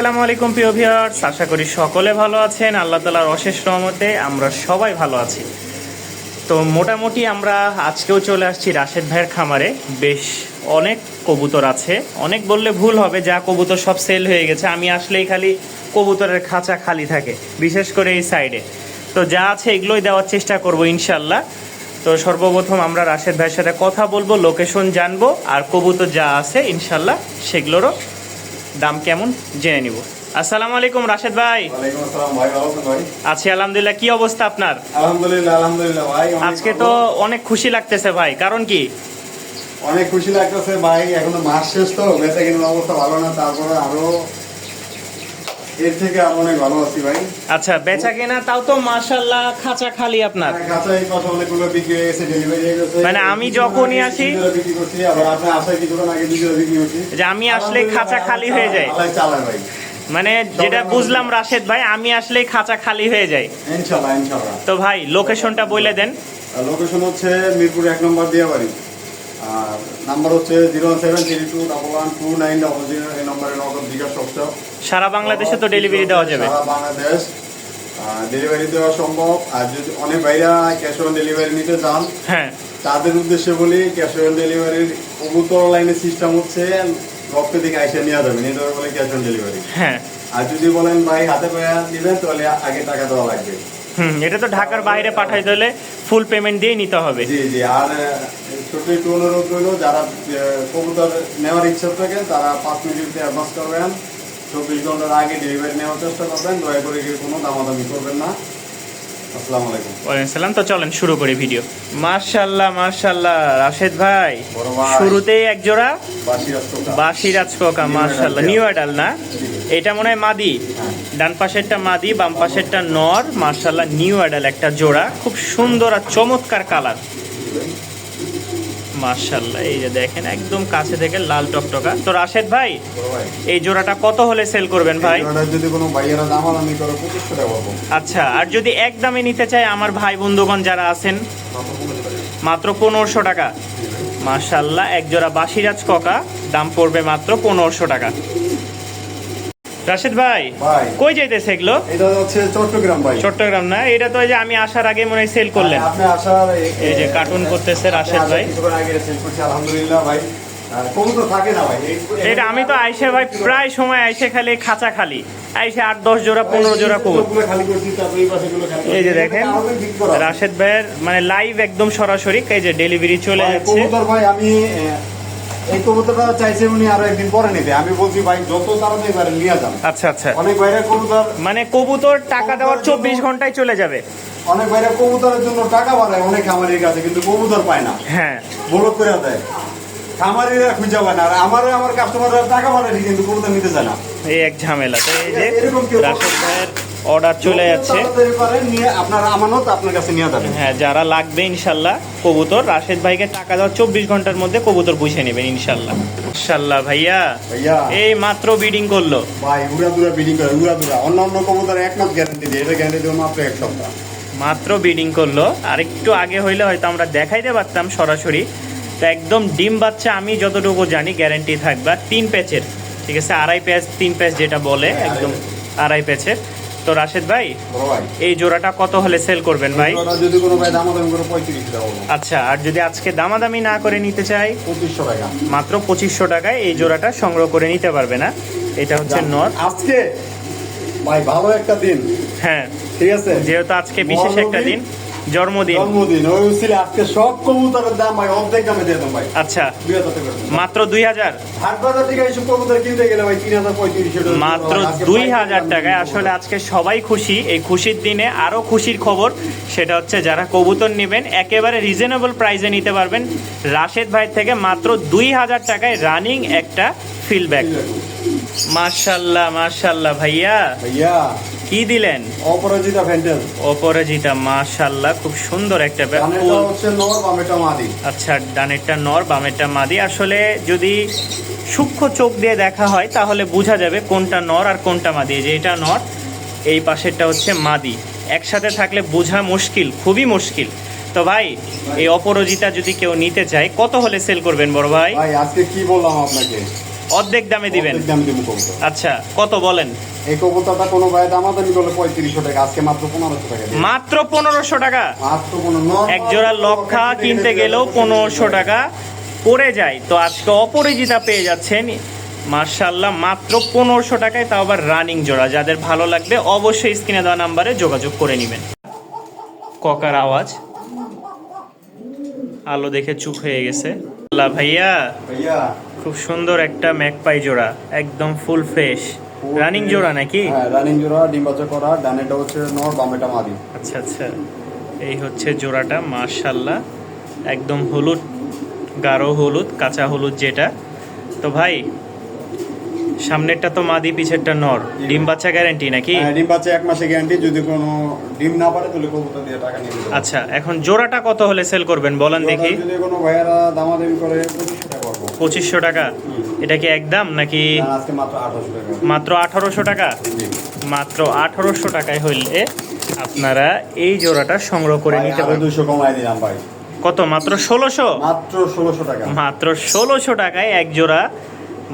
আসসালামু আলাইকুম প্রিয় ভিউয়ার্স, আশা করি সকলে ভালো আছেন। আল্লাহ তাআলার অশেষ রহমতে আমরা সবাই ভালো আছি। তো মোটামুটি আমরা আজকেও চলে আসছি রাশেদ ভাইয়ের খামারে। বেশ অনেক কবুতর আছে, অনেক বললে ভুল হবে, যা কবুতর সব সেল হয়ে গেছে। আমি আসলেই খালি কবুতরের খাঁচা খালি থাকে, বিশেষ করে এই সাইডে। তো যা আছে এগুলোই দেওয়ার চেষ্টা করব ইনশাল্লাহ। তো সর্বপ্রথম আমরা রাশেদ ভাইয়ের সাথে কথা বলবো, লোকেশন জানবো, আর কবুতর যা আছে ইনশাল্লাহ সেগুলোরও দাম কেমন জেনে নিব। আসসালামু আলাইকুম রাশেদ ভাই। ওয়ালাইকুম আসসালাম ভাই, ভালো আছেন ভাই? আছি আলহামদুলিল্লাহ। কি অবস্থা আপনার? আলহামদুলিল্লাহ ভাই। আজকে তো অনেক খুশি লাগতেছে ভাই, কারণ কি? অনেক খুশি লাগতেছে ভাই, এখনো মাস শেষ তো, বেচা কেনার অবস্থা ভালো না, তারপরে আরো এর থেকে আরো অনেক ভালো আছি ভাই। আচ্ছা, বেচা কেনা তাও তো মাশাআল্লাহ খাঁচা খালি আপনার। কাঁচা এই কথা অনেকগুলো বিক্রি হয়ে গেছে, ডেলিভারি হয়ে গেছে। মানে আমি যখনই আসি বিক্রি করছি, আবার আপনি আসায় কিছুক্ষণ আগে বিক্রি করছি, যে আমি আসলেই খাঁচা খালি হয়ে যায়। আল্লাহ চালায় ভাই। মানে যেটা বুঝলাম রাশেদ ভাই, আমি আসলেই খাঁচা খালি হয়ে যায়। ইনশাআল্লাহ ইনশাআল্লাহ। তো ভাই লোকেশনটা বলে দেন। লোকেশন হচ্ছে মিরপুর 1 নম্বর দিয়াবাড়ি, আর নাম্বার হচ্ছে 01732112900। এই নম্বরে নগদ বিকাশ সবটা। সারা বাংলাদেশে তো ডেলিভারি দেওয়া যাবে? সারা বাংলাদেশ ডেলিভারি দেওয়া সম্ভব। আর যদি অনেক ভাইরা ক্যাশ অন ডেলিভারি নিতে চান, হ্যাঁ, তাদের উদ্দেশ্যে বলি, ক্যাশ অন ডেলিভারির কবুতর লাইনের সিস্টেম হচ্ছে রক্ত দিকে আইসে নেওয়া যাবে, নিতে বলে ক্যাশ অন ডেলিভারি। হ্যাঁ। আর যদি বলেন ভাই হাতে পায়ে দিবেন, তাহলে আগে টাকা দেওয়া লাগবে। এটা তো ঢাকার বাইরে পাঠাইতে হলে ফুল পেমেন্ট দিয়ে নিতে হবে। জি জি। আর ছোট একটু অনুরোধ রইল, যারা কবুতর নেওয়ার ইচ্ছা থাকেন তারা 5 মিনিট অ্যাডভান্স করবেন, 24 ঘন্টার আগে ডেলিভারি নেওয়ার চেষ্টা করবেন। দয়া করে কোনো দামাদামি করবেন না। আসসালামু আলাইকুম। ওয়ালাইকুম সালাম। তো চলেন শুরু করি ভিডিও। মাশাআল্লাহ মাশাআল্লাহ রাশেদ ভাই, শুরুতেই এক জোড়া বাসিরাজ কোকা। মাশাআল্লাহ, নিউ অ্যাডাল না? এটা মনে হয় মাদি। ডান পাশেরটা মাদি, বাম পাশেরটা নর। মাশাআল্লাহ, নিউ অ্যাডাল একটা জোড়া, খুব সুন্দর আর চমৎকার কালার। মাশাআল্লাহ, এই যে দেখেন একদম কাছে থেকে লাল টকটকা। তো রাশেদ ভাই, এই জোড়াটা কত হলে সেল করবেন ভাই? যদি কোনো ভাইয়েরা দামাদামি করে 2500 টাকা পাবো। আচ্ছা, আর যদি এক দামে নিতে চায় আমার ভাই বন্ধুগণ যারা আছেন? মাত্র 1500 টাকা। মাশাআল্লাহ, এক জোড়া বাসিরাজ কোকা, দাম পড়বে মাত্র 1500 টাকা। রাশেদ ভাই, কই যাইতেছে এগুলো? এটা হচ্ছে চট্টগ্রাম ভাই। চট্টগ্রাম না? এটা তো এই যে আমি আসার আগে মনে হয় সেল করলেন। আপনি আসার এই যে কার্টুন করতেছে রাশেদ ভাই। কিছুক্ষণ আগে সেল করছি, আলহামদুলিল্লাহ ভাই। আর কবুতর থাকে না ভাই। এটা আমি তো আইসে ভাই প্রায় সময় আইসে খালি খাঁচা খালি আইসে 8-10 জোড়া 15 জোড়া কবুতর খালি করছি, তারপরে এই পাশেগুলো খালি। এই যে দেখেন রাশেদ ভাইয়ের মানে লাইভ একদম সরাসরি এই যে ডেলিভারি চলে যাচ্ছে। কবুতর ভাই, আমি এই কবুতরটা চাইছে উনি আরো একদিন পরে নিতে। আমি বলছি ভাই যত তাড়াতাড়ি পারেন নিয়ে যান। আচ্ছা আচ্ছা। অনেক ভাইরা কবুতর মানে কবুতর টাকা দেওয়ার 24 ঘন্টায় চলে যাবে। অনেক ভাইরা কবুতরের জন্য টাকা বাড়ায় অনেক খামারির কাছে, কিন্তু কবুতর পায় না। হ্যাঁ, বলদ করে দেয়, খামারিরা খুঁজে পায় না। আর আমার কাস্টমাররা টাকা বাড়ায় কিন্তু কবুতর নিতে চায় না, এই এক ঝামেলা। তো এই যে রাশেদ ভাইয়ের অর্ডার চলে যাচ্ছে। আপনার আমানত আপনার কাছে নিয়ে যাবেন। হ্যাঁ, যারা লাগবে ইনশাল্লাহ কবুতর, রাশেদ ভাইকে টাকা দেওয়ার 24 ঘন্টার মধ্যে কবুতর বুঝে নেবেন ইনশাল্লাহ। ইনশাল্লাহ ভাইয়া এই মাত্র বিডিং করলো ভাই, উড়াদুরা বিডিং করে, উড়াদুরা। অন্য কবুতর 1 মাস গ্যারান্টি দিয়ে, এটা গ্যারান্টি দেবো মাত্র 1 সপ্তাহ। মাত্র বিডিং করলো, আর একটু আগে হইলে হয়তো আমরা দেখাইতে পারতাম সরাসরি। তো একদম ডিম বাচ্চা, আমি যতটুকু জানি গ্যারান্টি থাকবে 3 প্যাচের, ঠিক আছে? 2.5 প্যাচ 3 প্যাচ যেটা বলে, একদম 2.5 প্যাচের। তো রাশেদ ভাই, এই জোড়াটা কত হলে সেল করবেন ভাই? যদি কোনো ভাই দামাদামি করে 35 টাকা বলবো। আচ্ছা, আর যদি আজকে দামাদামি না করে নিতে চাই? 2500 টাকা। মাত্র 2500 টাকায় এই জোড়াটা সংগ্রহ করে নিতে পারবে না। এটা হচ্ছে নর। আজকে ভাই ভালো একটা দিন। হ্যাঁ, ঠিক আছে, যেহেতু আজকে বিশেষ একটা দিন, জন্মদিন। ওই ছিল আজকে সব কবুতরের দাম ভাই অর্ধেক দামে দিয়ে দাম ভাই। আচ্ছা, 2000 টাকা মাত্র 2000। হাট বাজার থেকে এইসব কবুতর কিনতে গেলে ভাই 3035 টাকা, মাত্র 2000 টাকায়। আসলে আজকে সবাই খুশি। এই খুশির দিনে আরো খুশির খবর, সেটা হচ্ছে যারা কবুতর নেবেন একেবারে রিজনেবল প্রাইসে নিতে পারবেন রাশেদ ভাই থেকে মাত্র 2000 টাকায় রানিং একটা ফিল্ডব্যাক। মাশাআল্লাহ মাশাআল্লাহ ভাইয়া, কি দিলেন? অপরাজিতা ফ্যান্টাল। অপরাজিতা, মাশাআল্লাহ, খুব সুন্দর একটা ডানেরটা হচ্ছে নর, বামেরটা মাদি। আচ্ছা, ডানেরটা নর, বামেরটা মাদি। আসলে যদি সূক্ষ্ম চোখ দিয়ে দেখা হয় তাহলে বোঝা যাবে কোনটা নর আর কোনটা মাদি। যে এটা নর, এই পাশেরটা হচ্ছে মাদি। একসাথে থাকলে বোঝা মুশকিল, খুবই মুশকিল। তো ভাই, এই অপরাজিতা যদি কেউ নিতে চায় কত হলে সেল করবেন বড় ভাই? ভাই আজকে কি বললাম আপনাকে, অর্ধেক দামে দিবেন। অর্ধেক দাম দেবো কবুতর। আচ্ছা, কত বলেন? এই কবুতরটা কোনো ভাই দামাদামি করলে 3500 টাকা, আজকে মাত্র 1500 টাকা দিই। মাত্র 1500 টাকা। মাত্র 1500। এক জোড়া লক্ষা কিনতে গেলেও 1500 টাকা পড়ে যায়, তো আজকে অপরাজিতা পেয়ে যাচ্ছেন মার্শাল্লাহ মাত্র 1500 টাকায়, তাও আবার রানিং জোড়া। যাদের ভালো লাগবে অবশ্যই স্ক্রিনে দেওয়া নাম্বারে যোগাযোগ করে নেবেন। ককার আওয়াজ, আলো দেখে চুপ হয়ে গেছে। আল্লাহ ভাইয়া, ভাইয়া খুব সুন্দর একটা ম্যাকপাই জোড়া, একদম ফুল ফ্রেশ রানিং জোড়া নাকি? হ্যাঁ রানিং জোড়া, ডিম বাচ্চা করা, ডানেটা হচ্ছে নর, বামেটা মাদি। আচ্ছা আচ্ছা, এই হচ্ছে জোড়াটা মাশাল্লাহ, একদম হলুদ, গাঢ় হলুদ, কাঁচা হলুদ যেটা। তো ভাই, সামনেরটা তো মাদি, পিছেরটা নর, ডিম বাচ্চা গ্যারান্টি নাকি? হ্যাঁ ডিম বাচ্চা 1 মাসে গ্যারান্টি, যদি কোনো ডিম না পারে তাহলে কবুতর দিয়ে টাকা নিয়ে দেবে। আচ্ছা, এখন জোড়াটা কত হলে সেল করবেন বলেন দেখি? যদি কোনো ভাইয়ারা দামাদামি করে 2500 টাকা করবো। 2500 টাকা? এটা কি একদম নাকি? না, আজকে মাত্র 1800 টাকা। মাত্র 1800 টাকা? জি। মাত্র 1800 টাকায় হইলে আপনারা এই জোড়াটা সংগ্রহ করে ভাই, নিতে আরো পারবেন। 200 কমাই দিলাম ভাই। কত? মাত্র 1600? মাত্র 1600 টাকা। মাত্র 1600 টাকায় এক জোড়া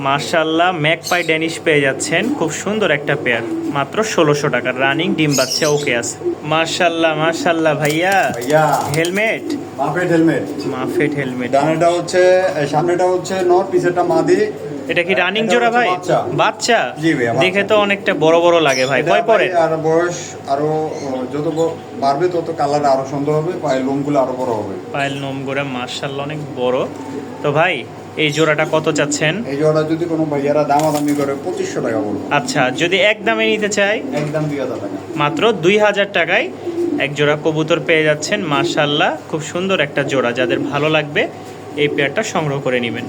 মার্শাল্লাহ ম্যাকপাই ড্যানিশ পেয়ে যাচ্ছেন। খুব সুন্দর একটা পেয়ার, মাত্র 1600 টাকা, রানিং ডিম বাচ্চা ওকে আছে। মার্শাল্লাহ মার্শাল্লাহ ভাইয়া। ভাইয়া হেলমেট, মাফেট হেলমেট। মাফেট হেলমেট। ডানেটা হচ্ছে, সামনেটা হচ্ছে নর, পিছেরটা মাদি। এটা কি রানিং এটা জোড়া হচ্ছে ভাই? বাচ্চা। বাচ্চা? জি ভাইয়া, বাচ্চা। দেখে তো অনেকটা বড় বড় লাগে ভাই। এটা কয় পরে? ভাই আর বয়স আরো যত বাড়বে তত কালার আরো সুন্দর হবে, পায়ের লোমগুলো আরো বড় হবে। পায়েল নোম করে মার্শাল্লাহ অনেক বড়। তো ভাই, এই জোড়াটা কত চাচ্ছেন? এই জোড়া যদি কোনো ভাইয়ারা দামাদামি করে 2500 টাকা বলবো। আচ্ছা, যদি এক দামে নিতে চাই? একদম 2000 টাকা। মাত্র 2000 টাকায় এক জোড়া কবুতর পেয়ে যাচ্ছেন মাশাল্লাহ। খুব সুন্দর একটা জোড়া, যাদের ভালো লাগবে এই পেয়ারটা সংগ্রহ করে নেবেন।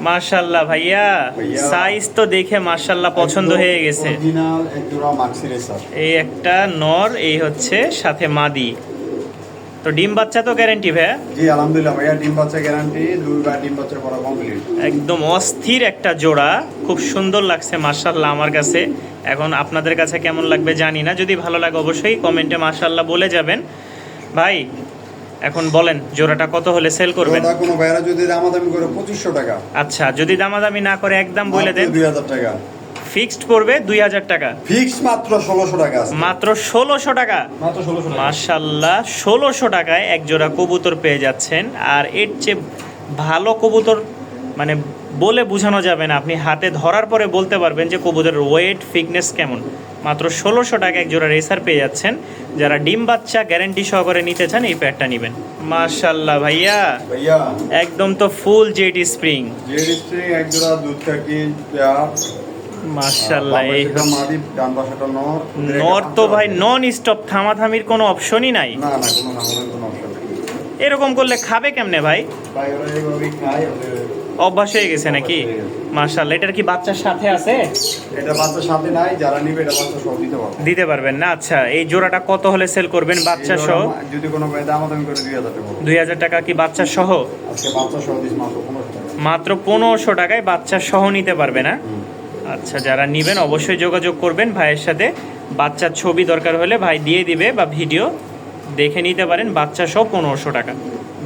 মাশাল্লাহ ভাইয়া, ভাইয়া। সাইজ তো দেখে মাশাল্লাহ পছন্দ হয়ে গেছে। অরিজিনাল এক জোড়া মাক্সি রেসার। এই একটা নর, এই হচ্ছে সাথে মাদি। তো ডিম বাচ্চা তো গ্যারান্টি ভাইয়া? জি আলহামদুলিল্লাহ ভাইয়া, ডিম বাচ্চা গ্যারান্টি, দুইবার ডিম বাচ্চা করা কমপ্লিট। একদম অস্থির একটা জোড়া, খুব সুন্দর লাগছে মাশাল্লাহ আমার কাছে। এখন আপনাদের কাছে কেমন লাগবে জানি না, যদি ভালো লাগে অবশ্যই কমেন্টে মাশাল্লাহ বলে যাবেন। ভাই, এখন বলেন জোড়াটা কত হলে সেল করবেন? জোড়া কোনো ভাইয়ারা যদি দামাদামি করে 2500 টাকা। আচ্ছা, যদি দামাদামি না করে একদম বলে দেন? 2000 টাকা ফিক্সড পড়বে 2000 টাকা। ফিক্স, মাত্র 1600 টাকা আছে। মাত্র 1600 টাকা? মাত্র 1600 টাকা। মাশাল্লাহ 1600 টাকায় এক জোড়া কবুতর পেয়ে যাচ্ছেন। আর এর চেয়ে ভালো কবুতর মানে বলে বোঝানো যাবে না, আপনি হাতে ধরার পরে বলতে পারবেন যে কবুতরের ওয়েট ফিটনেস কেমন। মাত্র 1600 টাকা এক জোড়া রেসার পেয়ে যাচ্ছেন। যারা ডিম বাচ্চা গ্যারান্টি সহকারে নিতে চান এই প্যাডটা নেবেন। মাশাল্লাহ ভাইয়া, ভাইয়া একদম তো ফুল জেডি স্প্রিং। যে রিস্ট্রিং এক জোড়া দুধ কাকি মাশাল্লাহ, এই মাদি, ডান পাশেটা নর। নর তো ভাই নন স্টপ, থামাথামির কোনো অপশনই নাই। না না, কোনো নামের কোনো অপশন নেই। এরকম করলে খাবে কেমনে ভাই? ভাই ওরা এইভাবেই খায়, ওদের অভ্যাস হয়ে গেছে নাকি? অভ্যাস হয়ে গেছে। মাশাল্লাহ, এটার কি বাচ্চার সাথে আছে? এটা বাচ্চার সাথে নাই, যারা নিবে এটা বাচ্চা সহ দিতে পারবো। দিতে পারবেন না? আচ্ছা, এই জোড়াটা কত হলে সেল করবেন বাচ্চা এই সহ? জোড়া যদি কোনো ভাই দামাদামি করে 2000 টাকা বলবো। 2000 টাকা কি বাচ্চা সহ? আজকে বাচ্চা সহ দিস মাত্র 1500 টাকা। মাত্র 1500 টাকায় বাচ্চা সহ নিতে পারবে না? আচ্ছা, যারা নেবেন অবশ্যই যোগাযোগ করবেন ভাইয়ের সাথে। বাচ্চার ছবি দরকার হলে ভাই দিয়ে দিবে, বা ভিডিও দেখে নিতে পারেন। বাচ্চা সহ 1500 টাকা।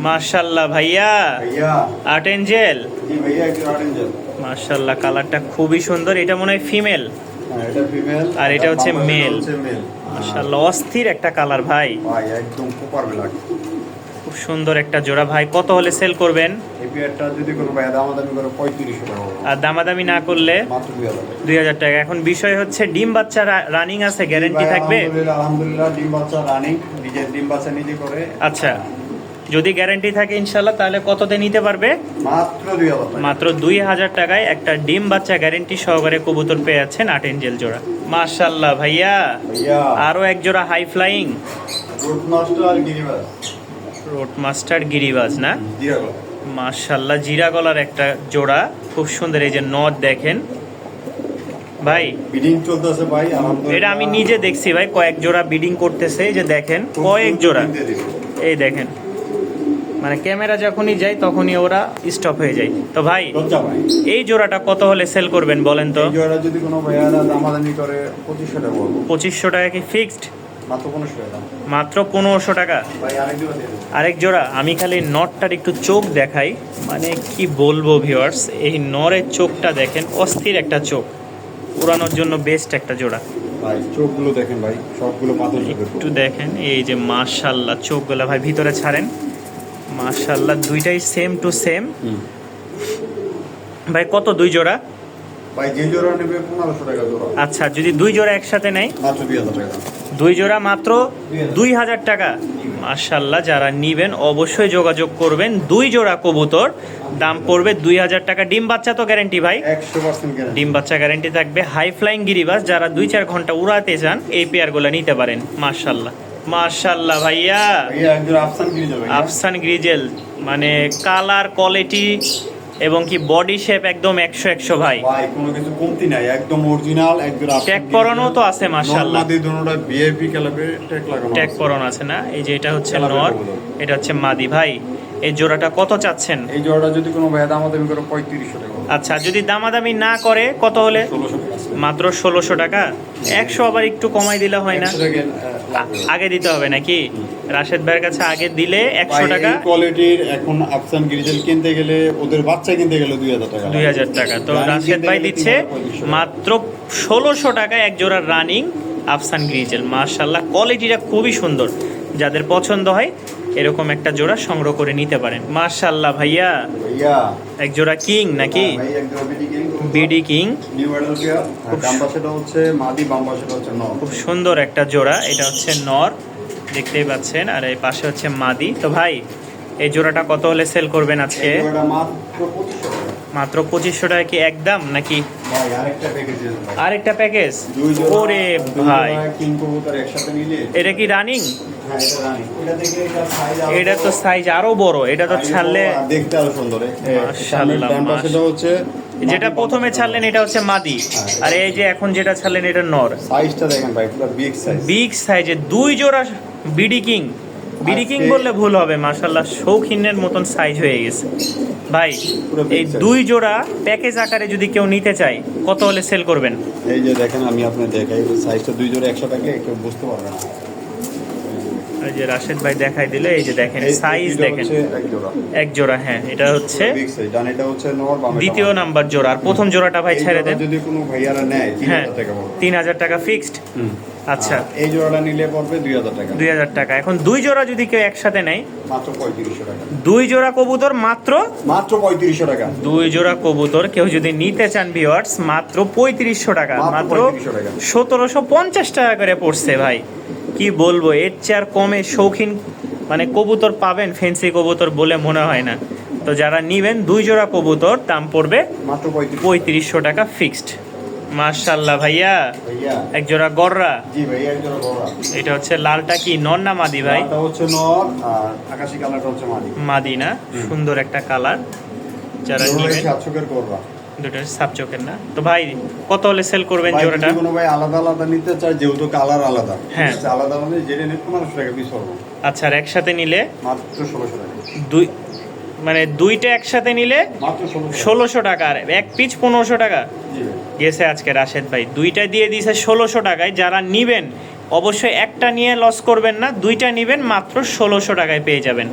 মাশাল্লাহ ভাইয়া, ভাইয়া আর্ট এঞ্জেল। জি ভাইয়া, একটু অরেঞ্জেল। মাশাল্লাহ, কালারটা খুবই সুন্দর। এটা মনে হয় ফিমেল, হ্যাঁ এটা ফিমেল, আর এটা হচ্ছে মেল। মেল। মাশাল্লাহ, অস্থির একটা কালার ভাই, ভাই একদম সুপার ব্ল্যাক। খুব সুন্দর একটা জোড়া। ভাই কত হলে সেল করবেন? এই পেয়ারটা যদি কোনো ভাই দামাদামি করে 3500 টাকা বলবো। আর দামাদামি না করলে? মাত্র 2000 টাকা। 2000 টাকা। এখন বিষয় হচ্ছে ডিম বাচ্চা রানিং আছে, গ্যারান্টি ভাই, থাকবে? আলহামদুলিল্লাহ ডিম বাচ্চা রানিং, নিজের ডিম বাচ্চা নিজে করে। আচ্ছা, যদি গ্যারান্টি থাকে ইনশাল্লাহ, তাহলে কততে নিতে পারবে? মাত্র 2000 টাকা। মাত্র 2000 টাকায় একটা ডিম বাচ্চা গ্যারান্টি সহকারে কবুতর পেয়ে যাচ্ছেন আট এঞ্জেল জোড়া। মাশাল্লাহ ভাইয়া, ভাইয়া আরো এক জোড়া হাই ফ্লাইং রুট মাস্টার আর গিরিবাস। রোড মাস্টার গিরিবাজ না? জিরাগো। মাশাল্লাহ, জিরা গলার একটা জোড়া, খুব সুন্দর। এই যে নদ দেখেন ভাই, বিডিং চলতেছে ভাই আলহামদুলিল্লাহ। এটা আমি নিজে দেখছি ভাই, কয়েক জোড়া বিডিং করতেছে। এই যে দেখেন কয়েক জোড়া, এই দেখেন, মানে ক্যামেরা যখনই যায় তখনই ওরা স্টপ হয়ে যায়। তো ভাই, লজ্জা ভাই। এই জোড়াটা কত হলে সেল করবেন বলেন তো? এই জোড়া যদি কোনো ভাইয়ারা দামাদামি করে 2500 টাকা বলবো। 2500 টাকা কি ফিক্সড? মাত্র 1500 টাকা। মাত্র 1500 টাকা। ভাই আরেক জোড়া দিয়ে দেবো। আরেক জোড়া। আমি খালি নটটার একটু চোখ দেখাই, মানে কি বলবো ভিউয়ার্স, এই নরের চোখটা দেখেন, অস্থির একটা চোখ, উড়ানোর জন্য বেস্ট একটা জোড়া। ভাই চোখগুলো দেখেন ভাই, সবগুলো পাথর চোখের। একটু দেখেন এই যে মাশাআল্লাহ, চোখগুলো ভাই ভিতরে ছাড়েন, মাশাআল্লাহ দুইটাই সেম টু সেম। ভাই কত দুই জোড়া? ভাই যে জোড়া নেবে 1500 টাকা জোড়া। আচ্ছা, যদি দুই জোড়া একসাথে নেয়? মাত্র 2000 টাকা। দুই জোড়া মাত্র 2000 টাকা। মাশাআল্লাহ, যারা নিবেন অবশ্যই যোগাযোগ করবেন। দুই জোড়া কবুতর, দাম পড়বে 2000 টাকা। ডিম বাচ্চা তো গ্যারান্টি ভাই? 100% গ্যারান্টি। ডিম বাচ্চা গ্যারান্টি থাকবে। হাই ফ্লাইং গিরিবাস, যারা 2-4 ঘন্টা উড়াতে চান এই পেয়ারগুলো নিতে পারেন। মাশাআল্লাহ মাশাআল্লাহ ভাইয়া, ভাইয়া একজন আফসান গিরি যাবে। আফসান গ্রিজেল, মানে কালার কোয়ালিটি এবং কি বডি শেপ একদম 100 ভাই। ভাই কোনো কিছু কমতি নাই, একদম অরিজিনাল। একজন আফসান ট্যাগ পরানো তো আছে মাশাআল্লাহ। নরমাদি দুটোটা ভিআইপি ক্লাবে ট্যাগ লাগানো আছে। ট্যাগ পরানো আছে না? এই যে এটা হচ্ছে ক্লাবের নর, কবুতর। এটা হচ্ছে মাদি। ভাই এই জোড়াটা কত চাচ্ছেন? এই জোড়াটা যদি কোনো ভাই দামাদামি করে 3500 টাকা। আচ্ছা, যদি দামাদামি না করে কত হলে? 1600 টাকা আছে। মাত্র 1600 টাকা। 100 আবার একটু কমাই দিলে হয় না? 100 টাকা লাগবে। আগে দিতে হবে নাকি? রাশেদ ভাইয়ের কাছে আগে দিলে 100 ভাই, টাকা। এই কোয়ালিটির এখন আফসান গ্রিজেল কিনতে গেলে, ওদের বাচ্চা কিনতে গেলে 2000 টাকা। 2000 টাকা। তো রানিং রাশেদ কিনতে ভাই গেলে দিচ্ছে 3500 মাত্র 1600 টাকা এক জোড়া রানিং আফসান গ্রিজেল। মাশাআল্লাহ, কোয়ালিটিটা খুবই সুন্দর। যাদের পছন্দ হয় এরকম একটা জোড়া সংগ্রহ করে নিতে পারেন। মাশাআল্লাহ ভাইয়া, ভাইয়া এক জোড়া কিং নাকি? ভাই একদম BD king. BD king, new model pair. ডান পাশেটা হচ্ছে মাদি, বাম পাশেটা হচ্ছে নর। খুব সুন্দর একটা জোড়া। এটা হচ্ছে নর, দেখতেই পাচ্ছেন, আর এই পাশে হচ্ছে মাদি। তো ভাই এই জোড়াটা কত হলে সেল করবেন আজকে? এই জোড়াটা মাত্র 2500 টাকা। মাত্র 2500 টাকা কি একদম নাকি? ভাই আরেকটা প্যাকেজ দিয়ে দেন ভাই। আরেকটা প্যাকেজ? দুই জোড়া, ওরে দুই ভাই, জোড়া কিং কবুতর একসাথে নিলে। এটা কি রানিং? হ্যাঁ এটা রানি। এটা দেখে এটা সাইজ আরো এটা তো বড়। সাইজ আরো বড়, এটা তো সাইজ ছাড়লে বড় আর দেখতে আরো সুন্দর। মাশাআল্লাহ, ডান পাশেটা হচ্ছে যেটা প্রথমে ছাড়লেন এটা হচ্ছে মাদি, আর এই যে এখন যেটা ছাড়লেন এটা নর। সাইজটা দেখেন ভাই, পুরো বিগ সাইজ। বিগ সাইজে দুই জোড়া বিডি কিং। বিডি কিং আজকে- বললে ভুল হবে, মাশাআল্লাহ শৌখিনের মতন সাইজ হয়ে গেছে ভাই। পুরো big এই size। দুই জোড়া প্যাকেজ আকারে যদি কেউ নিতে চায় কত হলে সেল করবেন? এই যে দেখেন, আমি আপনার দেখাই সাইজটা, দুই জোড়া একসাথে থাকলে কেউ বুঝতে পারবে না। এই যে রাশেদ ভাই দেখাই দিলে, এই যে দেখেন এই সাইজ দুইটা দেখেন, হচ্ছে এক জোড়া। এক জোড়া। হ্যাঁ, এটা হচ্ছে বিগ সাইজ। ডান এটা হচ্ছে নর, বাম এটা দ্বিতীয় মাদি। নাম্বার জোড়া। আর প্রথম জোড়াটা ভাই এই ছেড়ে জোড়া দেন। যদি কোনো ভাইয়ারা নেয় হ্যাঁ, 3000 টাকা পড়বে। 3000 টাকা ফিক্সড। আচ্ছা, আর এই জোড়াটা নিলে পড়বে 2000 টাকা। 2000 টাকা। এখন দুই জোড়া যদি কেউ একসাথে নেয়, মাত্র 3500 টাকা। দুই জোড়া কবুতর মাত্র, মাত্র 3500 টাকা। দুই জোড়া কবুতর কেউ যদি নিতে চান ভিউয়ার্স, মাত্র 3500 টাকা। মাত্র 3500 টাকা। 1750 টাকা করে পড়ছে ভাই। কি বলবো, এর চেয়ে আর কমে শৌখিন মানে কবুতর পাবেন ফেন্সি কবুতর বলে মনে হয় না। তো যারা নিবেন দুই জোড়া কবুতর, দাম পড়বে মাত্র 3500 টাকা ফিক্সড। মাশাআল্লাহ ভাইয়া, ভাইয়া। এক জোড়া গররা। জি ভাই, এক জোড়া বড়। এটা হচ্ছে লালটা কি নর না মাদি ভাই? এটা হচ্ছে নর আর আকাশী কালারটা হচ্ছে মাদি। মাদি না? সুন্দর একটা কালার। যারা জোড়া নিবেন, 700 এর করবা। দুটো সাপ চোখের না? তো ভাই কত হলে সেল করবেন ভাই জোড়াটা? যদি কোনো ভাই আলাদা আলাদা নিতে চায়, যেহেতু কালার আলাদা, হ্যাঁ। ঠিক আছে, আলাদা আলাদা যেটা নিতে 1500 টাকা পিস হবে। আচ্ছা, আর একসাথে নিলে মাত্র 1600 টাকা। দুই, মানে দুইটা একসাথে নিলে মাত্র 1600 1600 টাকা, আর এক পিস 1500 টাকা জি ভাই। গেছে আজকে রাশেদ ভাই। দুইটা দিয়ে দিয়েছে 1600 টাকায়। যারা নিবেন অবশ্যই একটা নিয়ে লস করবেন না, দুইটা নিবেন মাত্র 1600 টাকায় পেয়ে যাবেন।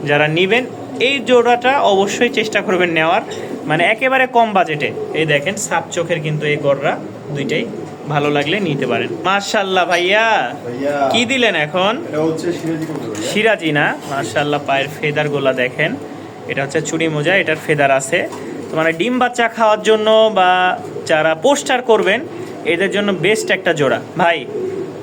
যারা নিবেন এই জোড়াটা অবশ্যই চেষ্টা করবেন নেওয়ার, মানে একেবারে কম বাজেটে। এই দেখেন সাপ চোখের কিন্তু এই গররা দুইটাই, ভালো লাগলে নিতে পারেন। মাশাআল্লাহ ভাইয়া, ভাইয়া কি দিলেন এখন? এটা হচ্ছে সিরাজি কবুতর ভাইয়া। সিরাজি না? মাশাআল্লাহ, পায়ের ফেদার গোলা দেখেন। এটা হচ্ছে চুড়ি মোজা, এটার ফেদার আছে। তো মানে ডিম বাচ্চা খাওয়ার জন্য বা যারা পোস্টার করবেন এদের জন্য বেস্ট একটা জোড়া ভাই।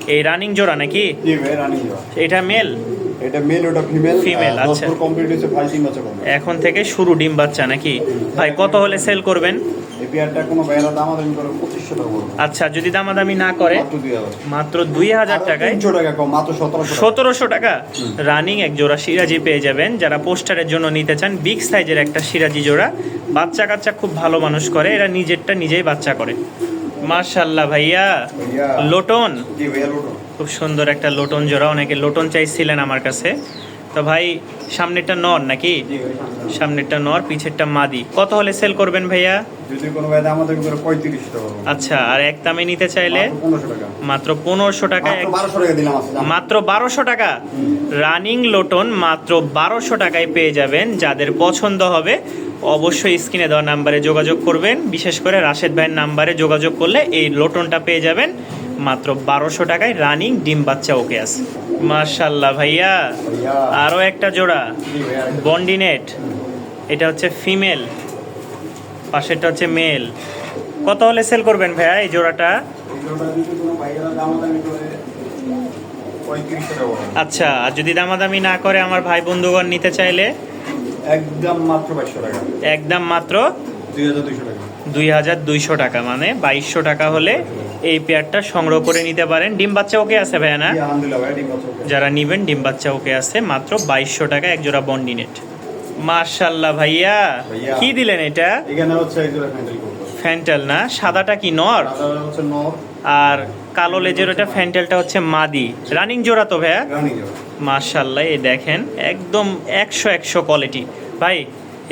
এই রানিং জোড়া নাকি? জি ভাই, রানিং জোড়া। এটা মেল? এটা মেল, ওটা ফিমেল। Female, 10 আচ্ছা। ফুল কমপ্লিট হয়েছে, 5 বাচ্চা করবে। এখন থেকে শুরু ডিম বাচ্চা নাকি? ভাই কত হলে সেল করবেন? এই পেয়ারটা কোনো ভাইয়ারা দামাদামি করে 2500 টাকা পড়বে। আচ্ছা, যদি দামাদামি না করে? মাত্র 2000। মাত্র 2000 টাকায় 300 টাকা কম, মাত্র 1700 টাকা। 1700 টাকা রানিং এক জোড়া সিরাজি পেয়ে যাবেন। যারা পোস্টারের জন্য নিতে চান, বিগ সাইজের একটা সিরাজি জোড়া। বাচ্চা কাচ্চা খুব ভালো মানুষ করে, এরা নিজেরটা নিজেই বাচ্চা করে। মাশাআল্লাহ ভাইয়া, ভাইয়া। লোটন, জি ভাইয়া, লোটো। খুব সুন্দর একটা লোটন জোড়া। অনেকে লোটন চাইছিলেন আমার কাছে, তো ভাই সামনেরটা নর নাকি? জি ভাই, সামনে। সামনেরটা নর, পিছেরটা মাদি। কত হলে সেল করবেন ভাইয়া? যদি কোনো ভাই দাম আমাদের করে 35 টাকা হবে। আচ্ছা, আর এক দামে নিতে চাইলে? মাত্র 1500 টাকা। মাত্র 1500 টাকা। মাত্র 1200 টাকা দিলাম আছে। মাত্র 1200 টাকা রানিং লোটন মাত্র 1200 টাকায় পেয়ে যাবেন। যাদের পছন্দ হবে অবশ্যই স্ক্রিনে দেওয়া নাম্বারে যোগাযোগ করবেন। বিশেষ করে রাশেদ ভাইয়ের নাম্বারে যোগাযোগ করলে এই লোটনটা পেয়ে যাবেন মাত্র 1200 টাকায়। রানিং ডিম বাচ্চা ওকে আছে। মাশাআল্লাহ ভাইয়া, ভাইয়া। আরও একটা জোড়া জি ভাইয়া। বন্ডিনেট। এটা হচ্ছে ফিমেল, পাশেরটা হচ্ছে মেল। কত হলে সেল করবেন ভাইয়া এই জোড়াটা? এই জোড়া যদি কোনো ভাইয়ারা দামাদামি করে 35 টাকা হবে। আচ্ছা, আর যদি দামাদামি না করে আমার ভাই বন্ধুগণ নিতে চাইলে? একদম মাত্র 2200 টাকা। একদম মাত্র 2200 টাকা। 2200 টাকা, মানে 2200 টাকা হলে এই পেয়ারটা সংগ্রহ করে নিতে পারেন। ডিম বাচ্চা ওকে আছে ভাইয়া না? জি, আলহামদুলিল্লাহ ভাই, ঠিক আছে। যারা নিবেন ডিম বাচ্চা ওকে আছে, মাত্র 2200 টাকা এক জোড়া বন্ডিনেট। মাশাআল্লাহ ভাইয়া, ভাইয়া। কি দিলেন এটা? এখানে হচ্ছে এই জোড়া ফ্যান্টেল করব। ফ্যান্টেল না? সাদাটা কি নর? সাদা হচ্ছে নর, আর কালো লেজের ওটা ফ্যান্টেলটা হচ্ছে মাদি। রানিং জোড়া তো ভাইয়া? রানিং জোড়া। মাশাআল্লাহ, এই দেখেন একদম 100 কোয়ালিটি। ভাই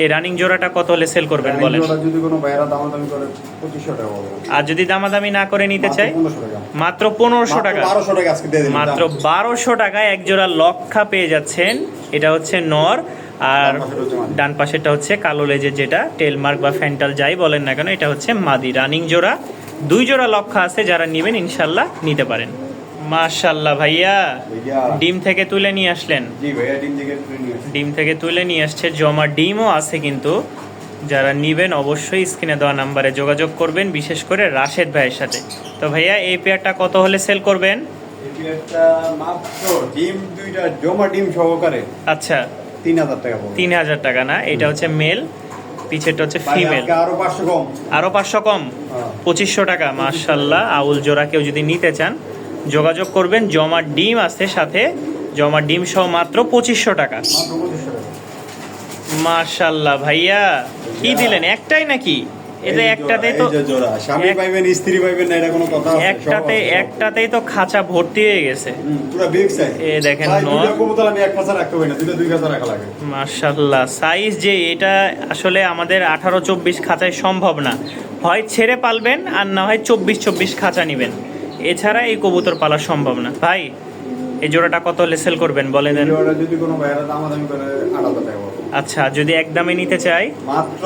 এই রানিং জোড়াটা কত হলে সেল করবেন রানিং বলেন? জোড়া যদি কোনো ভাইয়ারা দামাদামি করে 2500 টাকা হবে। আর যদি দামাদামি না করে নিতে চাই? 1500 টাকা। মাত্র 1500 টাকা। 1200 টাকা আজকে দিয়ে দিলাম। মাত্র 1200 টাকায় এক জোড়া লক্ষা পেয়ে যাচ্ছেন। এটা হচ্ছে নর, আর ডান পাশেরটা হচ্ছে কালো লেজের, যেটা টেলমার্ক বা ফ্যান্টাল যাই বলেন না কেন, এটা হচ্ছে মাদি। রানিং জোড়া, 2 জোড়া লক্ষা আছে। যারা নেবেন ইনশাল্লাহ নিতে পারেন। মাশাআল্লাহ ভাইয়া, ভাইয়া। ডিম থেকে তুলে নিয়ে আসলেন? জি ভাইয়া, ডিম থেকে তুলে নিয়ে আসছি। ডিম থেকে তুলে নিয়ে আসছে, জমা ডিমও আছে কিন্তু। যারা নিবেন অবশ্যই স্ক্রিনে দেওয়া নাম্বারে যোগাযোগ করবেন, বিশেষ করে রাশেদ ভাইয়ের সাথে। তো ভাইয়া এই পেয়ারটা কত হলে সেল করবেন? এই একটা মাত্র ডিম দুইটা জমা ডিম সহকারে আচ্ছা, 3000 টাকা পড়বে। 3000 টাকা না? এটা হচ্ছে মেল, পিছেরটা হচ্ছে ভাই, ফিমেল। আজকে আরো 500 কম। আরও 500 কম, হ্যাঁ। 2500 টাকা। মাশাআল্লাহ, আউল জোড়া কেউ যদি নিতে চান যোগাযোগ করবেন। জমা ডিম আছে সাথে, জমা ডিম সহ মাত্র 2500 টাকা। মাত্র 2500 টাকা। মাশাআল্লাহ ভাইয়া, কি দিলেন? একটাই নাকি? এটা এই যে একটাতেই জোড়া, তো, এই যে জোড়া, স্বামী এক- পাইবেন স্ত্রী পাইবেন না, এটা কোনো কথা আছে? একটাতেই তো খাঁচা ভর্তি হয়ে গেছে। পুরো বিগ সাইজ। এ দেখেন ভাই, নর। দুইটা কবুতর আমি এক কাছে রাখতে পারি না, দুইটা দুই কাছে রাখা লাগে। মাশাআল্লাহ, সাইজ যে এটা আসলে আমাদের 18-24 খাঁচায় সম্ভব না। হয় ছেড়ে পালবেন, আর না হয় 24-24 খাঁচা নেবেন, এছাড়া এই কবুতর পালা সম্ভব না। ভাই এই জোড়াটা কত হলে সেল করবেন বলে দেন? এই জোড়া যদি কোনো ভাইয়ারা দামাদামি করে 8000 টাকা পড়বে। আচ্ছা, যদি এক দামে নিতে চাই? মাত্র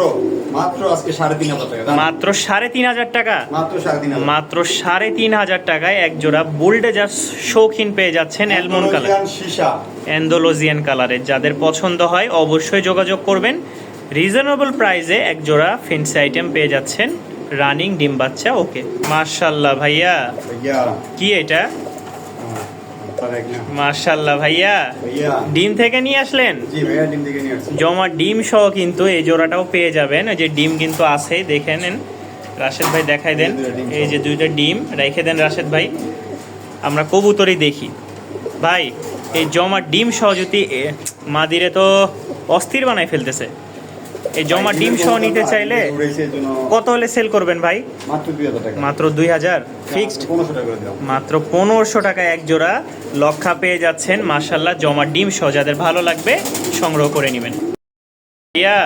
মাত্র আজকে 3500 টাকা দাম। মাত্র 3500 টাকা। মাত্র 3500। মাত্র 3500 টাকায় এক জোড়া বুলডেজার শৌখিন পেয়ে যাচ্ছেন অ্যালমন্ড কালার, আন্দোলজিয়ান সীসা। অ্যান্ডোলোজিয়ান কালারের। যাদের পছন্দ হয় অবশ্যই যোগাযোগ করবেন। রিজনেবল প্রাইসে এক জোড়া ফেন্সি আইটেম পেয়ে যাচ্ছেন। রানিং ডিম বাচ্চা ওকে। মাশাআল্লাহ ভাইয়া, ভাইয়া। কি এটা? তার এক না। মাশাআল্লাহ ভাইয়া, ভাইয়া। ডিম থেকে নিয়ে আসলেন? জি ভাইয়া, ডিম থেকে নিয়ে আসছি। জমা ডিম সহ কিন্তু এই জোড়াটাও পেয়ে যাবেন। এই যে ডিম কিন্তু আছে, দেখে নেন। রাশেদ ভাই দেখাই দেন, এই যে 2টা ডিম রেখে দেন রাশেদ ভাই। আমরা কবুতরই দেখি ভাই, এই জমা ডিম সহ যদি মাদিরে তো অস্থির বানাই ফেলতেছে। এই জমা ডিম সহ নিতে চাইলে কত হলে সেল করবেন ভাই? মাত্র 2000 টাকা। মাত্র 2000 ফিক্সড। 1500 টাকা করে দিলাম। মাত্র 1500 টাকায় এক জোড়া লক্ষা পেয়ে যাচ্ছেন। মাশাআল্লাহ, জমা ডিম সহ। যাদের ভালো লাগবে সংগ্রহ করে নেবেন। ভাইয়া,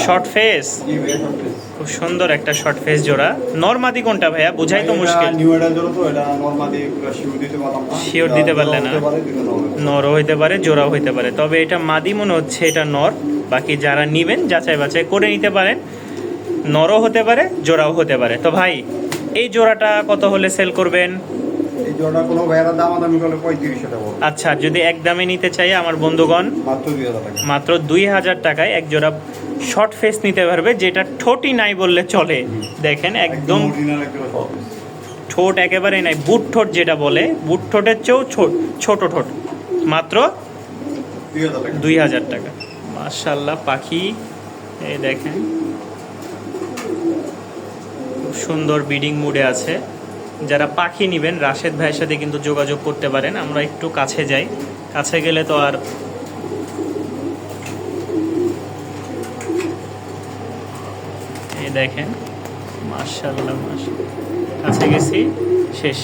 শর্ট ফেস, জি ভাইয়া, short piece। খুব সুন্দর একটা শর্ট ফেস জোড়া। নরমাদি কোনটা ভাইয়া? বুঝাই তো এটা মুশকিল। নিউ এডাল জোড়া তো, এটা নরমালি পুরো শিওর দিতে পারলাম না। শিওর দিতে পারলে না। হতে পারে, দুটো নর হতে পারে। নরও হইতে পারে, জোড়াও হইতে পারে, তবে এটা মাদি মনে হচ্ছে, এটা নর। বাকি যারা নিবেন যাচাই বাছাই করে নিতে পারেন। নরও হতে পারে, জোড়াও হতে পারে। তো ভাই এই জোড়াটা কত হলে সেল করবেন? এই জোড়া কোনো ভাইয়ারা দামাদামি করলে 3500 টাকা পড়বে। আচ্ছা, যদি এক দামে নিতে চাই আমার বন্ধুগণ, মাত্র 2000 টাকা। মাত্র 2000 টাকায় এক জোড়া শর্ট ফেস নিতে পারবে, যেটা ঠোঁটই নাই বললে চলে। দেখেন একদম অরিজিনাল একটা short piece। ঠোঁট একেবারে নাই, বুট ঠোঁট যেটা বলে, বুট ঠোঁটের চেয়েও ছোট ঠোঁট। মাত্র 2000 টাকা। 2000 টাকা। মাশাআল্লাহ, পাখি এই দেখেন খুব সুন্দর ব্রিডিং মুডে আছে। যারা পাখি নেবেন রাশেদ ভাইয়ের সাথে কিন্তু যোগাযোগ করতে পারেন। আমরা একটু কাছে যাই, কাছে গেলে তো আর এই দেখেন। মাশাআল্লাহ, মাশাআল্লাহ, কাছে গেছি শেষ।